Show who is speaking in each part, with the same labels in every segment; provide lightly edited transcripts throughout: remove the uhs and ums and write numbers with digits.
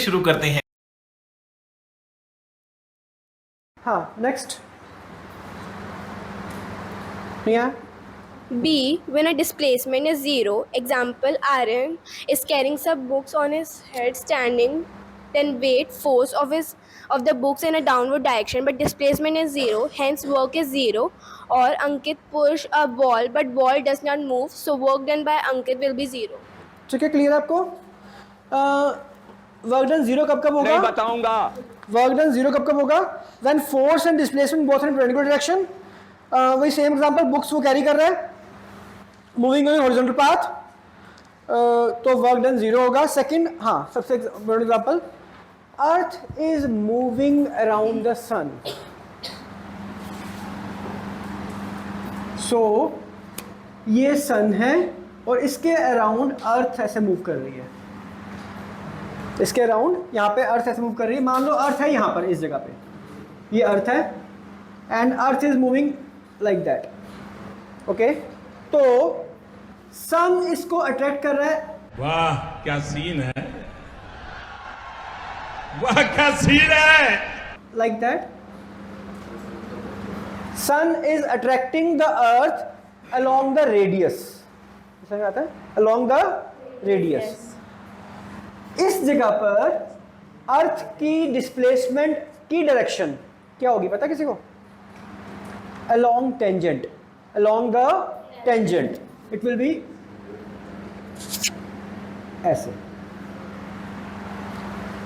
Speaker 1: शुरू करते हैं।
Speaker 2: हाँ, next. Yeah.
Speaker 3: B. When a displacement is 0, example Aryan is carrying some books on his head standing, then weight force of the books in a downward direction, but displacement is 0, hence work is 0. Or Ankit push a ball, but ball does not move, so work done by Ankit will be 0.
Speaker 2: ठीक है, clear आपको? Work done zero कब कब होगा?
Speaker 4: नहीं बताऊंगा।
Speaker 2: Work done zero कब कब होगा? When force and displacement both in perpendicular direction. वही सेम एग्जांपल, बुक्स वो कैरी कर रहे हैं, मूविंग इन हॉरिजॉन्टल पाथ, तो वर्क डन जीरो होगा। सेकंड, हाँ, सबसे बड़ा example, earth is moving around the sun, so ये सन है और इसके अराउंड अर्थ ऐसे मूव कर रही है, इसके अराउंड यहाँ पे अर्थ ऐसे मूव कर रही है। मान लो अर्थ है यहाँ पर, इस जगह पे ये अर्थ है and earth is moving like that, okay. तो सन इसको अट्रैक्ट कर रहा है,
Speaker 5: वाह क्या सीन है, वाह क्या सीन है,
Speaker 2: like that. Sun is attracting the earth along the radius, समझ आता है? Along the radius. इस जगह पर अर्थ की डिस्प्लेसमेंट की डायरेक्शन क्या होगी पता किसी को? Along tangent, along the tangent it will be ऐसे।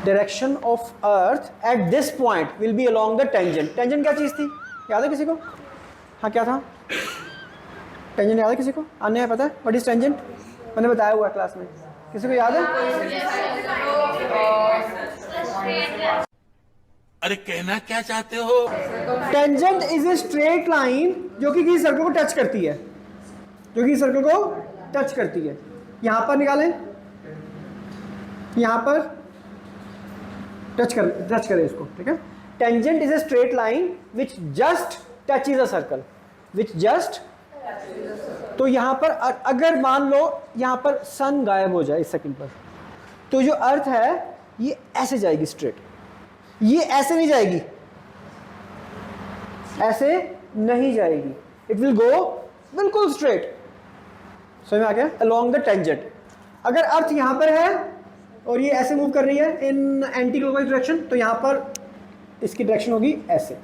Speaker 2: Direction of earth at this point will be along the tangent. Tangent क्या चीज थी, याद है किसी को? हाँ, क्या था टेंजेंट? याद है किसी को? आने है पता है व्हाट इज टेंजेंट? मैंने बताया हुआ क्लास में, किसी को याद है?
Speaker 5: अरे कहना क्या चाहते हो?
Speaker 2: Tangent is a straight line जो कि किसी सर्कल को टच करती है, जो कि सर्कल को टच करती है। यहां पर निकालें, यहां पर टच करें इसको, ठीक है। Tangent is a straight line which just touches a circle, which just. तो यहां पर अगर मान लो यहां पर सन गायब हो जाए इस सेकंड पर, तो जो अर्थ है ये ऐसे जाएगी स्ट्रेट, ये ऐसे नहीं जाएगी, ऐसे नहीं जाएगी, इट विल गो बिल्कुल स्ट्रेट। समझ में आ गया? Along the tangent. अगर अर्थ यहां पर है और ये ऐसे मूव कर रही है इन एंटी क्लॉकवाइज डायरेक्शन, तो यहां पर इसकी डायरेक्शन होगी ऐसे,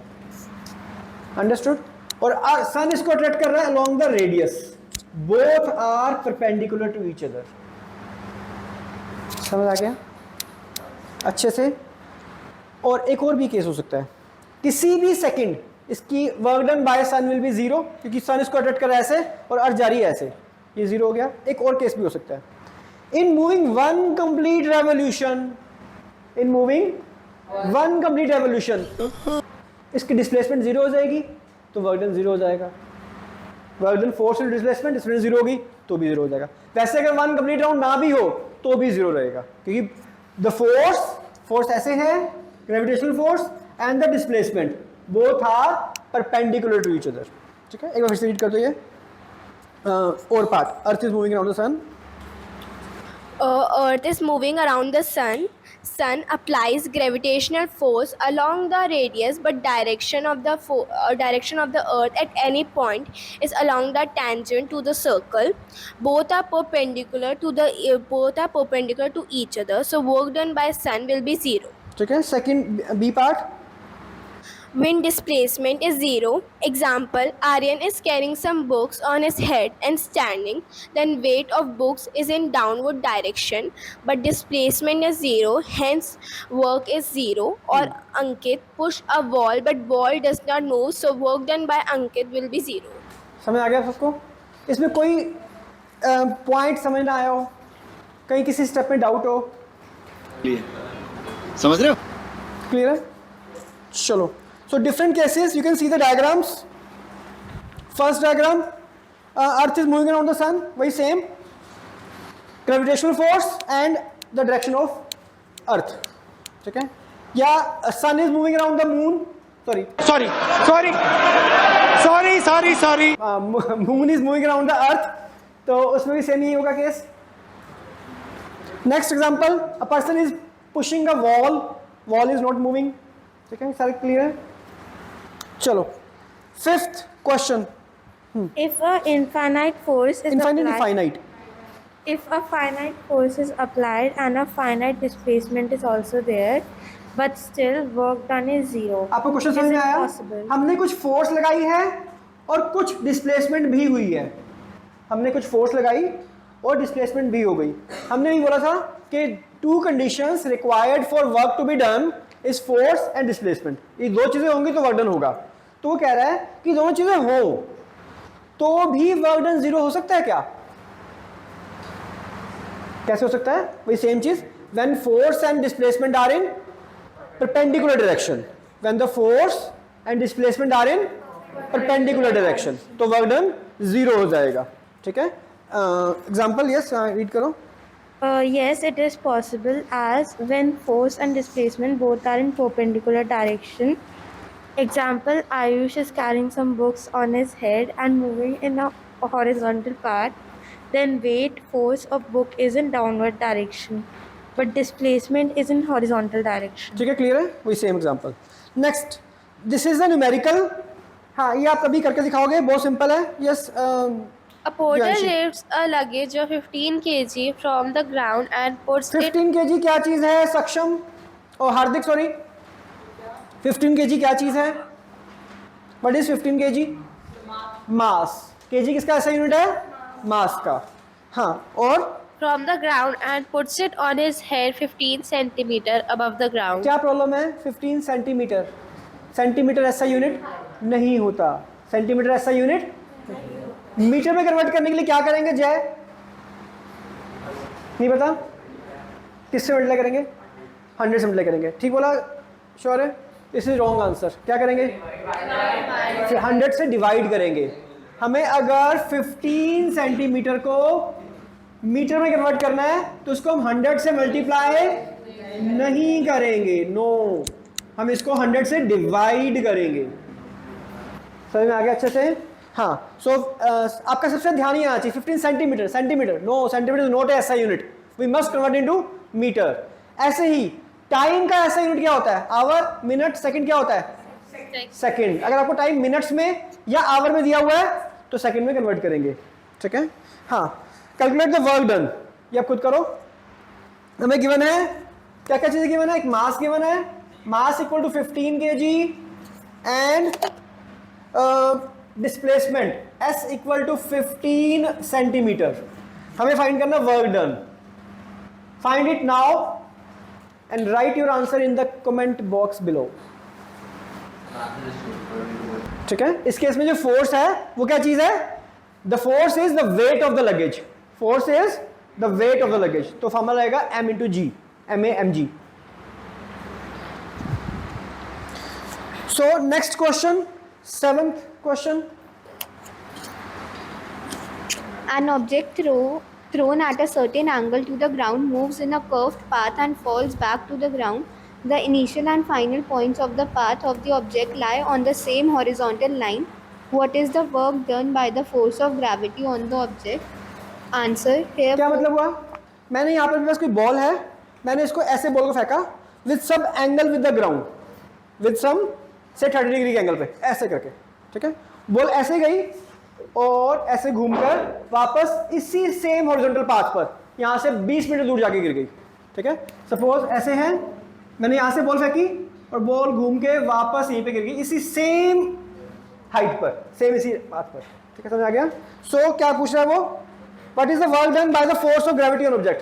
Speaker 2: अंडरस्टूड? और सन इसको अट्रैक्ट कर रहा है along the radius, both are perpendicular to each other. समझ आ गया अच्छे से? और एक और भी केस हो सकता है, किसी भी सेकंड इसकी work done by sun will be zero, क्योंकि सन इसको अट्रैक्ट कर रहा है ऐसे और अर्थ जा रही है ऐसे, ये जीरो हो गया। एक और केस भी हो सकता है, in moving one complete revolution, in moving one complete revolution इसकी डिस्प्लेसमेंट जीरो हो जाएगी, तो वर्क डन जीरो हो जाएगा। Work done force and displacement, displacement zero होगी तो भी जीरो हो जाएगा। वैसे अगर वन कंप्लीट राउंड ना भी हो तो भी जीरो रहेगा, क्योंकि द फोर्स ऐसे है, gravitational force and the displacement both are perpendicular to each other. ठीक है, एक बार फिर से रीड कर दो ये और part. Earth is moving around the sun,
Speaker 3: Earth is moving around the sun. Sun applies gravitational force along the radius, but direction of the Earth at any point is along the tangent to the circle. Both are perpendicular to each other. So work done by sun will be zero.
Speaker 2: ठीक है। Second B part,
Speaker 3: When displacement is zero, example Aryan is carrying some books on his head and standing, then weight of books is in downward direction, but displacement is zero, hence work is zero. Or Ankit push a ball, but ball does not move, so work done by Ankit will be zero.
Speaker 2: समझ आ गया सबको? इसमें कोई point समझ ना आया हो, कहीं किसी स्टेप में डाउट हो?
Speaker 4: समझ रहे हो?
Speaker 2: क्लियर है? चलो, so different cases, you can see the diagrams. First diagram, earth is moving around the sun, very same, gravitational force and the direction of earth. ठीक है? या sun is moving around the moon, moon is moving around the earth, तो उसमें भी same ही होगा case. Next example, a person is pushing a wall, wall is not moving. ठीक है, सारे क्लियर है? चलो, fifth question.
Speaker 1: If a infinite force is
Speaker 2: infinite
Speaker 1: applied,
Speaker 2: finite,
Speaker 1: if a finite force is applied and a finite displacement is also there, but still work done is zero,
Speaker 2: आपको question समझ
Speaker 1: is
Speaker 2: में
Speaker 1: it
Speaker 2: आया?
Speaker 1: possible?
Speaker 2: हमने कुछ force लगाई है और कुछ डिस्प्लेसमेंट भी हुई है। हमने कुछ फोर्स लगाई और डिस्प्लेसमेंट भी हो गई। हमने भी बोला था कि two conditions required for work to be done is force and displacement. ये दो चीजें होंगी तो वर्क डन होगा। तो वो कह रहा है कि दोनों चीजें हो तो भी वर्क डन जीरो हो सकता है क्या? कैसे हो सकता है? वही सेम चीज, when force and displacement are in perpendicular direction, when the force and displacement are in perpendicular direction, तो वर्क डन जीरो हो जाएगा। ठीक है, एग्जांपल यस रीड करो।
Speaker 1: Yes, it is possible as when force and displacement both are in perpendicular direction. Example, Ayush is carrying some books on his head and moving in a horizontal path. Then weight force of book is in downward direction, but displacement is in horizontal direction.
Speaker 2: ठीक है, clear है? वही same example. Next, this is the numerical. हाँ, ये आप कभी करके दिखाओगे, बहुत सिंपल है। Yes,
Speaker 3: A porter
Speaker 2: Priyanshi.
Speaker 3: lifts a luggage of 15 kg from the ground and puts it
Speaker 2: 15 kg क्या चीज है? सक्षम और हार्दिक, सॉरी, 15 kg क्या चीज है? What is 15 kg? Mass. kg किसका ऐसा यूनिट है? मास का। हाँ, और
Speaker 3: from the ground and puts it on his head 15 centimeter above the ground.
Speaker 2: क्या प्रॉब्लम है? 15 सेंटीमीटर। सेंटीमीटर ऐसा यूनिट नहीं होता। सेंटीमीटर ऐसा यूनिट मीटर में कन्वर्ट करने के लिए क्या करेंगे जय? नहीं पता? किससे मल्टीप्लाई करेंगे? 100 से मल्टीप्लाई करेंगे। ठीक बोला? श्योर है? This is wrong answer. क्या करेंगे? 100 से डिवाइड करेंगे। हमें अगर 15 सेंटीमीटर को मीटर में कन्वर्ट करना है तो उसको हम 100 से मल्टीप्लाई नहीं करेंगे। नो, हम इसको 100 से डिवाइड करेंगे। समझ में आ गया अच्छे से? हाँ, सो आपका सबसे ध्यान ही आना चाहिए 15 centimetre. Centimetre no, centimetre is not SI unit, we must convert into metre. ऐसे ही टाइम का ऐसा यूनिट क्या होता है? आवर, मिनट, सेकंड क्या होता है? सेकंड। अगर आपको टाइम मिनट्स में या आवर में दिया हुआ है तो सेकंड में कन्वर्ट करेंगे। ठीक है, हाँ। कैलकुलेट द वर्क डन, ये आप खुद करो। हमें गिवन है क्या क्या चीजें गिवन है? एक मास गिवन है, mass equal to 15 kg and displacement s equal to 15 centimetre. हमें फाइंड करना work done. Find it now and write your answer in the comment box below. ठीक है, इस केस में जो फोर्स है वो क्या चीज है? The force is the weight of the luggage. Force is the weight of the luggage, तो फॉर्मूला आएगा m into g, MAMG। So next question, 7th question.
Speaker 4: An object thrown at a certain angle to the ground moves in a curved path and falls back to the ground. The initial and final points of the path of the object lie on the same horizontal line. What is the work done by the force of gravity on the object? Answer here.
Speaker 2: क्या मतलब हुआ? मैंने यहाँ पर मेरे पास कोई ball है, मैंने इसको ऐसे बॉल को फेंका with some angle with the ground, with some से 30 डिग्री के एंगल पे ऐसे करके। ठीक है, बॉल ऐसे गई और ऐसे घूमकर वापस इसी सेम हॉरिजॉन्टल पाथ पर यहाँ से 20 मीटर दूर जाके गिर गई। ठीक है, सपोज ऐसे है, मैंने यहाँ से बॉल फेंकी और बॉल घूम के वापस यहीं पे गिर गई इसी सेम हाइट पर, सेम इसी पाथ पर। ठीक है, समझ आ गया? सो क्या पूछ रहा है वो? What is the work done by the force of gravity on object?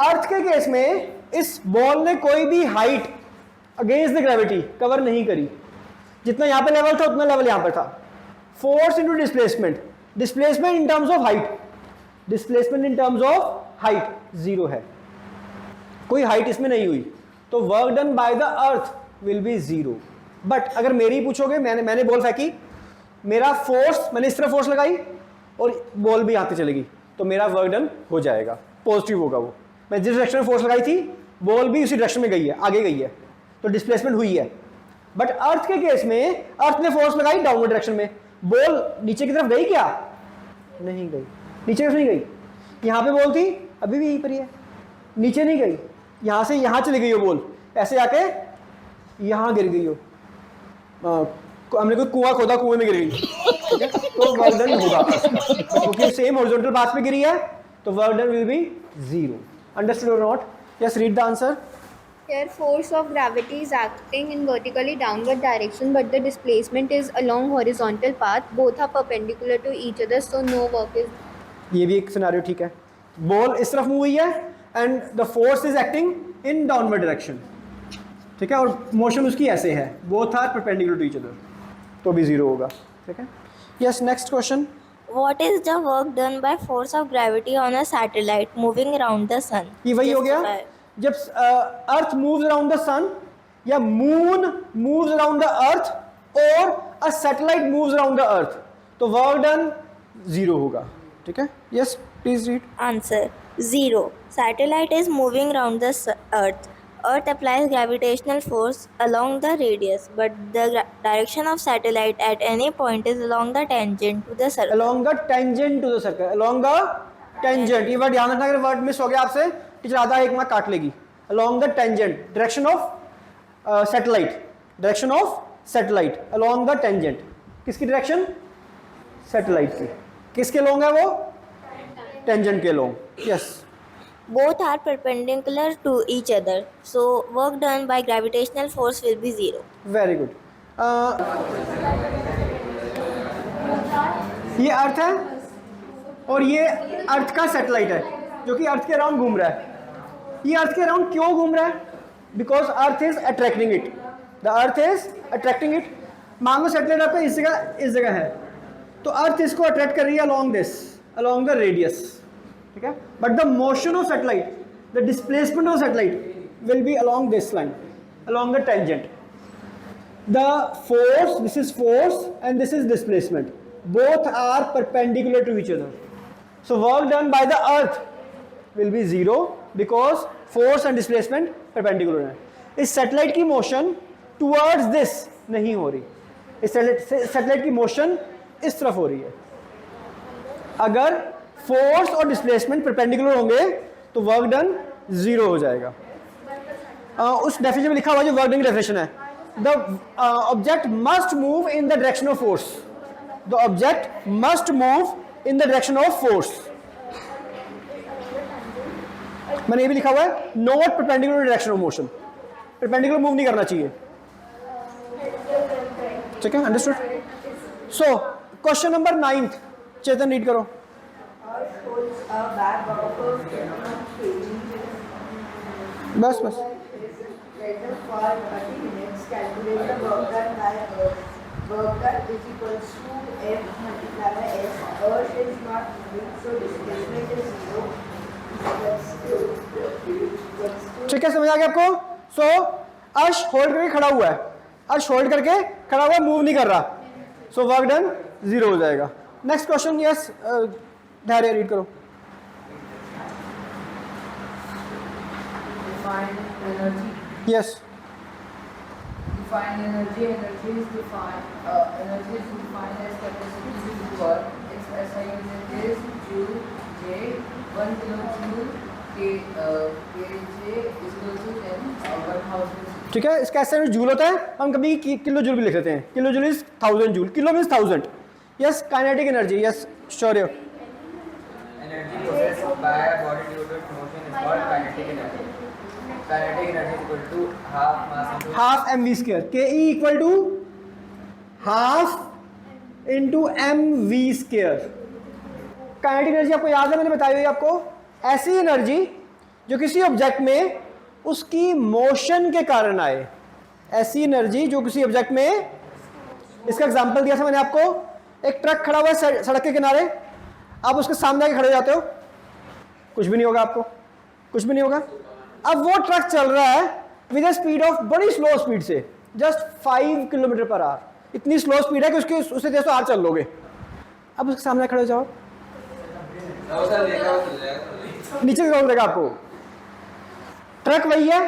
Speaker 2: Earth के केस में इस बॉल ने कोई भी height against the gravity cover नहीं करी। जितना यहाँ पे लेवल था उतना लेवल यहाँ पर था। Force into displacement, displacement in terms of height, displacement in terms of height 0 है, कोई हाइट इसमें नहीं हुई, तो work done by the earth will be 0। But अगर मेरी पूछोगे, मैंने बॉल फेंकी, मेरा फोर्स, मैंने इस तरह फोर्स लगाई और बॉल भी यहाँ पे चलेगी, तो मेरा वर्क डन हो जाएगा, पॉजिटिव होगा वो। मैं जिस डायरेक्शन में फोर्स लगाई थी बॉल भी उसी डायरेक्शन में गई है, आगे गई है, तो डिस्प्लेसमेंट हुई है। बट अर्थ के केस में अर्थ ने फोर्स लगाई डाउनवर्ड डायरेक्शन में, बॉल नीचे की तरफ गई क्या? नहीं गई, नीचे की तरफ नहीं गई। यहाँ पे बॉल थी, अभी भी यहीं पर ही है, नीचे नहीं गई, यहाँ से यहाँ चली गई हो बॉल, ऐसे आके यहाँ गिर गई हो, हमने कोई कुआं खोदा, कुएं में गिर गई, ठीक है, तो वर्क डन होगा क्योंकि सेम हॉरिजॉन्टल पाथ पे गिरी है, तो work done will be 0. Understood और not? Yes, read the answer.
Speaker 4: Here, force of gravity is acting in vertically downward direction, but the displacement is along horizontal path. Both are perpendicular to each other, so no work is.
Speaker 2: ये भी एक scenario ठीक है. Ball इस तरफ move हुई है and the force is acting in downward direction, ठीक है, और मोशन उसकी ऐसे है, both are perpendicular to each other, तो भी 0 होगा, ठीक है. Yes, next question.
Speaker 6: What is the work done by force of gravity on a satellite moving around the sun?
Speaker 2: ये वही हो गया
Speaker 6: Justify.
Speaker 2: जब earth moves around the sun या moon moves around the earth और a satellite moves around the earth, तो work done 0 होगा, ठीक है. Yes, please read.
Speaker 6: Answer 0. Satellite is moving around the Earth. Earth applies gravitational force along the radius, but the direction of satellite at any point is along the tangent to the circle.
Speaker 2: along the tangent to the circle, along the tangent, ये word ध्यान रखना, अगर word miss हो गया आपसे teacher आधा एक mark काट लेगी. along the tangent, direction of satellite, direction of satellite, along the tangent, किसकी डायरेक्शन? सैटेलाइट की. किसके लॉन्ग है वो? टेंजेंट के long. Yes.
Speaker 6: Both are perpendicular to each other, so work done by gravitational force will be 0.
Speaker 2: Very good. ये अर्थ है और ये अर्थ का सैटेलाइट है जो कि अर्थ के अराउंड घूम रहा है. ये अर्थ के अराउंड क्यों घूम रहा है? Because earth is attracting it. The earth is attracting it. मान लो सैटेलाइट आपका इस जगह है, तो अर्थ इसको अट्रैक्ट कर रही है along this, along the radius, ठीक है, but the motion of satellite, the displacement of satellite will be along this line, along the tangent. The force, this is force and this is displacement, both are perpendicular to each other, so work done by the earth will be 0 because force and displacement perpendicular है. इस satellite की motion towards this नहीं हो रही, इस satellite की motion इस तरफ हो रही है. अगर फोर्स और डिस्प्लेसमेंट परपेंडिकुलर होंगे तो वर्क डन 0 हो जाएगा. उस डेफिनेशन में लिखा हुआ जो वर्क डन की डेफिनेशन है, the object must move in the direction of force. The object must move in the direction of force. मैंने ये भी लिखा हुआ है not perpendicular direction of motion. Perpendicular move नहीं करना चाहिए, ठीक है, understood? So question number 9th, चेतन रीड करो. बस बस.
Speaker 7: Later for 30 minutes, calculate the work done by Earth. Work done is equals to F multiplied by S. Earth is not moving, so displacement is 0.
Speaker 2: ठीक है, समझ आ गया आपको? सो अर्श होल्ड करके खड़ा हुआ है, अर्श होल्ड करके खड़ा हुआ, मूव नहीं कर रहा, सो वर्क डन 0 हो जाएगा. Next question. यस, धैर्य रीड करो.
Speaker 7: Define energy.
Speaker 2: Yes.
Speaker 7: Define energy. Energy is defined as capacity to do work. Its SI unit is joule. J 1 kilojoule. Kj is equal to 1000.
Speaker 2: ठीक है, इसका ऐसा joule होता है, हम कभी किलो जूल भी लिख लेते हैं. Kilo joule is 1000 joule, kilo means 1000. Yes, kinetic energy. Yes, Shaurya.
Speaker 8: Energy possessed by a body due to its motion is called kinetic energy. Kinetic energy is equal to half mass into
Speaker 2: half M V square. K E equal to half into M V square. Kinetic energy आपको याद है, मैंने बताई हुई आपको, ऐसी energy जो किसी ऑब्जेक्ट में उसकी मोशन के कारण आए. ऐसी एनर्जी जो किसी ऑब्जेक्ट में, इसका एग्जांपल दिया था मैंने आपको, एक ट्रक खड़ा हुआ है सड़क के किनारे, आप उसके सामने आके खड़े हो जाते हो, कुछ भी नहीं होगा, आपको कुछ भी नहीं होगा. अब वो ट्रक चल रहा है विद ए स्पीड ऑफ बड़ी स्लो स्पीड से, जस्ट 5 किलोमीटर पर आवर. इतनी स्लो स्पीड है कि उससे तेज तो आप चल लोगे. अब उसके सामने खड़े हो जाओ, नीचे से देगा आपको. ट्रक वही है,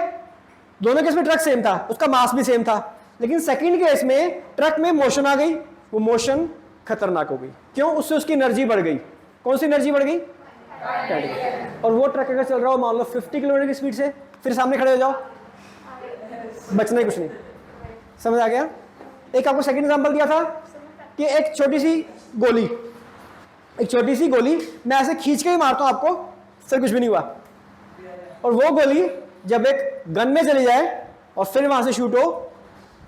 Speaker 2: दोनों केस में ट्रक सेम था, उसका मास भी सेम था, लेकिन सेकंड केस में ट्रक में मोशन आ गई, वो मोशन खतरनाक हो गई. क्यों? उससे उसकी एनर्जी बढ़ गई. कौन सी एनर्जी बढ़ गई? और वो ट्रक अगर चल रहा हो मान लो 50 किलोमीटर की स्पीड से, फिर सामने खड़े हो जाओ, बचना ही कुछ नहीं। समझ आ गया? एक आपको सेकंड एग्जांपल दिया था कि एक छोटी सी गोली मैं ऐसे खींच के ही मारता हूं आपको, फिर कुछ भी नहीं हुआ। और वो गोली जब एक गन में चली जाए और फिर वहां से शूट हो,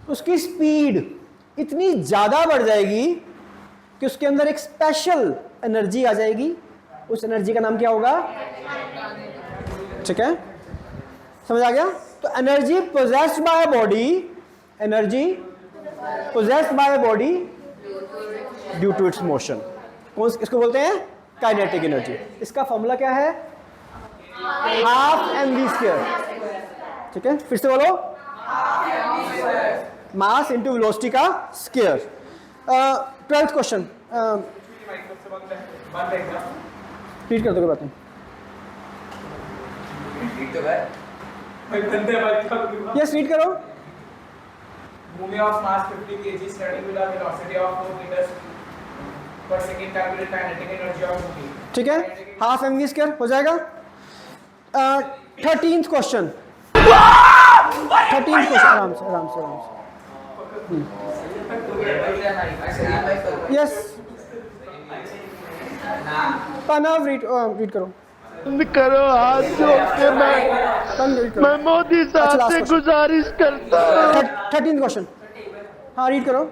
Speaker 2: उसकी स्पीड इतनी ज्यादा बढ़ जाएगी कि उसके अंदर एक स्पेशल एनर्जी आ जाएगी। उस एनर्जी का नाम क्या होगा? ठीक है, समझ आ गया? तो energy possessed by body due to its motion, इसको बोलते हैं काइनेटिक एनर्जी। इसका फॉर्मूला क्या है? Half mv²। ठीक है, फिर से बोलो, मास इंटू वेलोसिटी का स्क्वायर। 12th क्वेश्चन रीड कर दोगे? बातें यस, रीड करो।
Speaker 8: Moving of mass 50 kg standing with a velocity of 4 meters per second, calculate kinetic energy of moving.
Speaker 2: ठीक है, हाफ mv² हो जाएगा। 13th क्वेश्चन, आराम से। यस, प्रणव रीड करो।
Speaker 9: करो हाथ जोड़ के मैं मोदी साहब से गुजारिश करता हूँ।
Speaker 2: 13th क्वेश्चन, हाँ रीड करो।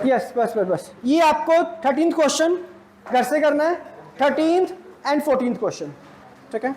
Speaker 2: यस, बस ये आपको 13th क्वेश्चन घर से करना है, 13th and 14th क्वेश्चन। ठीक है।